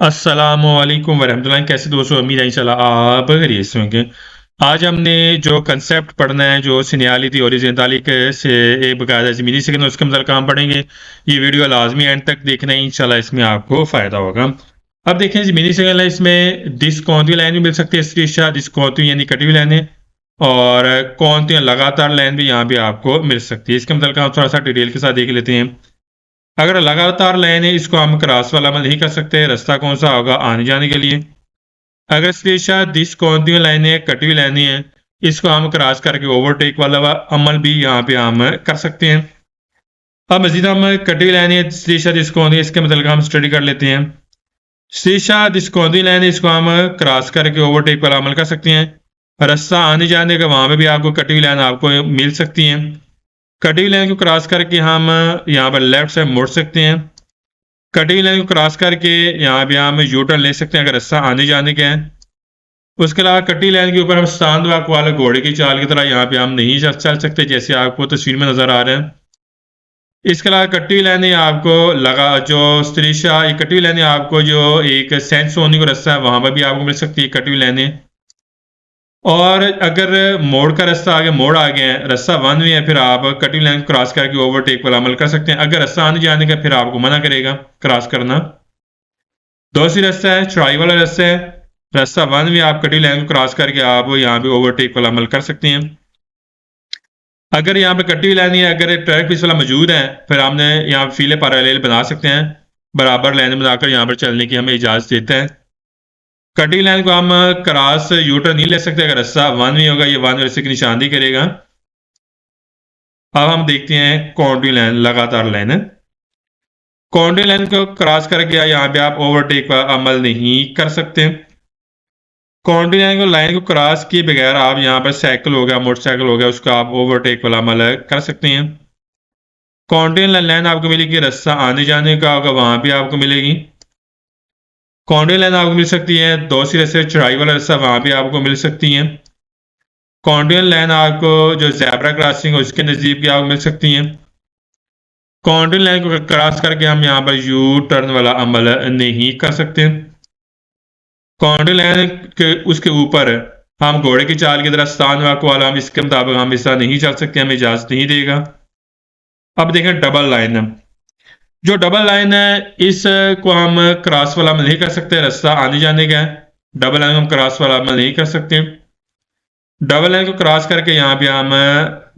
अस्सलामुअलैकुम वरहमतुल्लाह। कैसे दोस्तों, उम्मीद है इंशाल्लाह आप खैरियत से होंगे। आज हमने जो कंसेप्ट पढ़ना है, जो सिनियरिटी हॉरिज़ॉन्टलिटी से एक बकायदा ज़मीनी सिग्नल, उसके मतलब काम पढ़ेंगे। ये वीडियो लाजमी एंड तक देखना है, इंशाल्लाह इसमें आपको फ़ायदा होगा। अब देखें, ज़मीनी सिग्नल है, इसमें डिस्कॉन्टिन्यू लाइन भी मिल सकती है, स्ट्रेट डिस्कॉन्टिन्यू यानी कटी हुई लाइनें, और कॉन्टिन्यू लगातार लाइन भी यहाँ पे आपको मिल सकती है। इसके मतलब हम थोड़ा सा डिटेल के साथ देख लेते हैं। अगर लगातार लाइन है, इसको हम क्रॉस वाला अमल नहीं कर सकते। रास्ता कौन सा होगा आने जाने के लिए? अगर स्पेशा डिस्कॉन्टिन्यू लाइनें कटी हुई लाइनें हैं, इसको हम क्रॉस करके ओवरटेक वाला अमल भी यहाँ पे हम कर सकते हैं। अब मजीद हम कटी हुई लाइनें स्पेशा डिस्कॉन्टिन्यू, इसके मतलब हम स्टडी कर लेते हैं। स्पेशा डिस्कॉन्टिन्यू लाइन, इसको हम क्रॉस करके ओवरटेक वाला अमल कर सकते हैं। रास्ता आने जाने का वहाँ पे भी आपको कटी हुई लाइन आपको मिल सकती हैं। कटी हुई लाइन को क्रॉस करके हम यहाँ पर लेफ्ट साइड मुड़ सकते हैं। कटी हुई लाइन को क्रॉस करके यहाँ पे हम यू टर्न ले सकते हैं अगर रास्ता आने जाने का है। उसके अलावा कटी लाइन के ऊपर हम सांद वाक वाले घोड़े की चाल की तरह यहाँ पे हम नहीं चल सकते, जैसे आपको तस्वीर में नजर आ रहा है। इसके अलावा कटी हुई लाइनें आपको लगा जो स्त्रीशा, ये कटी हुई लाइनें आपको जो एक सेंस होने को रास्ता है वहां पर भी आपको मिल सकती है कटी हुई लाइनें। और अगर मोड़ का रास्ता आगे मोड़ आ गया है, रास्ता वन वे है, फिर आप कटी हुई लाइन क्रॉस करके ओवरटेक वाला अमल कर सकते हैं। अगर रास्ता आने जाने का फिर आपको मना करेगा क्रॉस करना। दूसरी रास्ता है चढ़ाई वाला रास्ता है। रास्ता वन में आप कटी लाइन को क्रॉस करके आप यहाँ पे ओवरटेक वाला अमल कर सकते हैं। अगर यहाँ पे कटी हुई लाइन है, अगर ट्रैक पीस वाला मौजूद है, फिर हमने यहाँ फीले पैरेलल बना सकते हैं। बराबर लाइन बनाकर यहाँ पर चलने की हमें इजाजत देता है। कटी हुई लाइन को हम क्रॉस यूटर नहीं ले सकते। अगर रास्ता वन में होगा, ये वन वे से निशानदेही करेगा। अब हम देखते हैं कॉन्टिन्यू लाइन, लगातार लाइन है। कॉन्टिन्यू लाइन को क्रॉस करके यहाँ पे आप ओवरटेक का अमल नहीं कर सकते। कॉन्टिन्यू लाइन को क्रॉस किए बगैर आप यहाँ पर साइकिल हो गया, मोटरसाइकिल हो गया, उसका आप ओवरटेक वाला अमल कर सकते हैं। कॉन्टिन्यू लाइन आपको मिलेगी, रास्ता आने जाने का होगा वहां भी आपको मिलेगी। कॉन्टिन्यू लाइन आपको मिल सकती है दूसरी रास्ते चढ़ाई वाला रास्ता, वहां भी आपको मिल सकती है। कॉन्टिन्यू लाइन आपको जो ज़ेब्रा क्रॉसिंग है उसके नज़दीक भी आपको मिल सकती है। कॉन्टिन्यू लाइन को क्रॉस करके हम यहाँ पर यू टर्न वाला अमल नहीं कर सकते। कॉन्टिन्यू लाइन के उसके ऊपर हम घोड़े की चाल की तरह स्थान वाला हम इसके मुताबिक हम इस तरह नहीं चल सकते, हमें इजाजत नहीं देगा। अब देखें डबल लाइन है। जो डबल लाइन है, इसको हम क्रॉस वाला अमल नहीं कर सकते, रास्ता आने जाने का है। डबल लाइन को हम क्रॉस वाला अमल नहीं कर सकते। डबल लाइन को क्रॉस करके यहाँ पे हम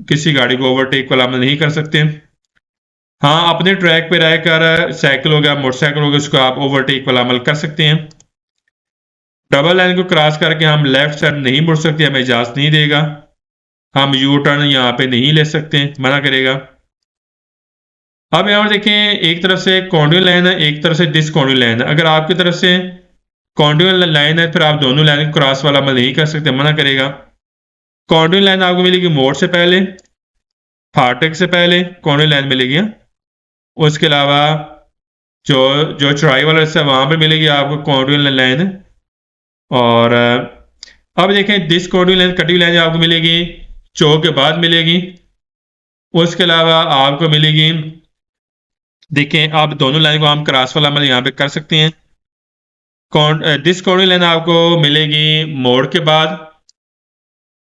किसी गाड़ी को ओवरटेक वाला अमल नहीं कर सकते। हाँ, अपने ट्रैक पे रहकर साइकिल हो गया, मोटरसाइकिल हो गया, उसको आप ओवरटेक वाला अमल कर सकते हैं। डबल लाइन को क्रॉस करके हम लेफ्ट साइड नहीं मुड़ सकते, हमें इजाजत नहीं देगा। हम यू टर्न यहाँ पे नहीं ले सकते, मना करेगा। अब यहाँ पर देखें, एक तरफ से कॉन्टिन्यू लाइन है, एक तरफ से डिसकॉन्टिन्यू लाइन है। अगर आपकी तरफ से कॉन्टिन्यू लाइन है, फिर आप दोनों लाइन को क्रॉस वाला अमल नहीं कर सकते, मना करेगा। कॉन्टिन्यू लाइन आपको मिलेगी मोड़ से पहले, फाटक से पहले कॉन्टिन्यू लाइन मिलेगी। उसके अलावा जो जो चढ़ाई वाला रास्ता है वहां पर मिलेगी आपको कॉन्टिन्यू लाइन। और अब देखें, डिसकॉन्टिन्यू लाइन कटी हुई लाइन आपको मिलेगी चौक के बाद मिलेगी। उसके अलावा आपको मिलेगी, देखें आप दोनों लाइन को हम क्रॉस वाला अमल यहाँ पे कर सकते हैं। डिसकॉन्टिन्यू लाइन आपको मिलेगी मोड़ के बाद,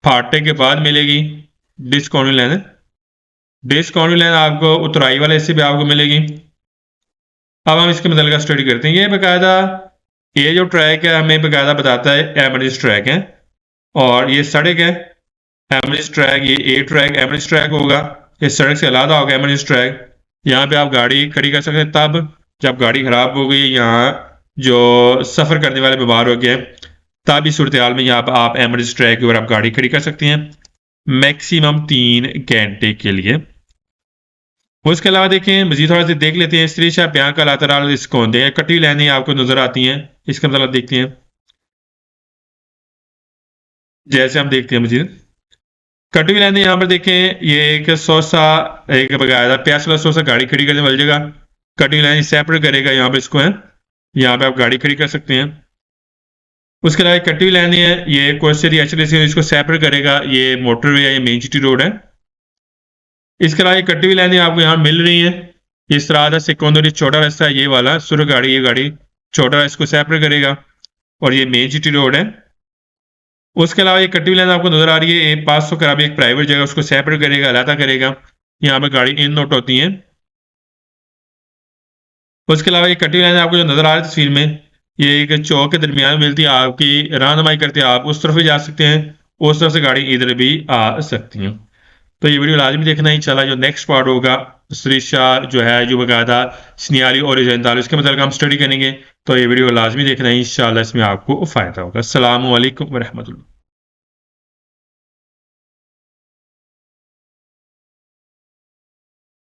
फाटे के बाद मिलेगी डिसकॉन्टिन्यू लाइन। डिसकॉन्टिन्यू लाइन आपको उतराई वाले हिस्से पे आपको मिलेगी। अब हम इसके मतलब का स्टडी करते हैं। ये बेकायदा, ये जो ट्रैक है हमें बेकायदा बताता है एमरिज ट्रैक है, और ये सड़क है एमरिज ट्रैक। ये ए ट्रैक एमरिज ट्रैक होगा, ये सड़क से अलग होगा एमरिज ट्रैक। यहाँ पे आप गाड़ी खड़ी कर सकते हैं तब जब गाड़ी खराब हो गई, यहाँ जो सफ़र करने वाले बीमार हो गए, तब इस सूरत हाल में यहाँ पर आप एमरिज ट्रैक के ऊपर आप गाड़ी खड़ी कर सकते हैं मैक्सिमम 3 घंटे के लिए। उसके अलावा देखें, मजीद थोड़ा सा देख लेते हैं। स्त्री शाह ब्याह का लातराल इसको होते हैं, कटी लाइनें आपको नजर आती हैं, इसका मतलब देखते हैं। जैसे हम देखते हैं मजीद कटी हुई लाइनें यहाँ पर देखें, ये एक सोसा, एक बकायदा प्यास वाला सोसा गाड़ी खड़ी करने वाली जगह कटी हुई लाइन सेपरेट करेगा, यहाँ पे इसको है, यहाँ पे आप गाड़ी खड़ी कर सकते हैं। उसके अलावा कटी हुई लाइनें है, ये कोस्टरी एक्चुअली इसको सेपरेट करेगा, ये मोटरवे है, ये मेन सिटी रोड है। इसके अलावा ये कटी हुई लाइनें आपको यहाँ मिल रही हैं। इस तरह से सेकेंडरी छोटा रास्ता है, ये वाला सुर गाड़ी, ये गाड़ी छोटा इसको सेपरेट करेगा और ये मेन जीटी रोड है। उसके अलावा ये कटी हुई लाइन आपको नजर आ रही है, 500 कराबी एक प्राइवेट जगह, उसको सेपरेट करेगा, अलहदा करेगा। यहाँ पे गाड़ी इन नोट होती है। उसके अलावा ये कटी हुई लाइन आपको जो नजर आ रही है तस्वीर में, ये एक चौक के दरमियान में मिलती है, आपकी रहनुमाई करते हैं, आप उस तरफ भी जा सकते हैं, उस तरफ से गाड़ी इधर भी आ सकती है। तो ये वीडियो लाजमी देखना, इंशाल्लाह जो नेक्स्ट पार्ट होगा सरिस्का जो है, जो बकायदा सिनियाली और इजेंदाल, इसके मतलब हम स्टडी करेंगे। तो ये वीडियो लाजमी देखना है, इंशाल्लाह इसमें आपको फ़ायदा होगा। अस्सलामु अलैकुम वरहमतुल्लाह।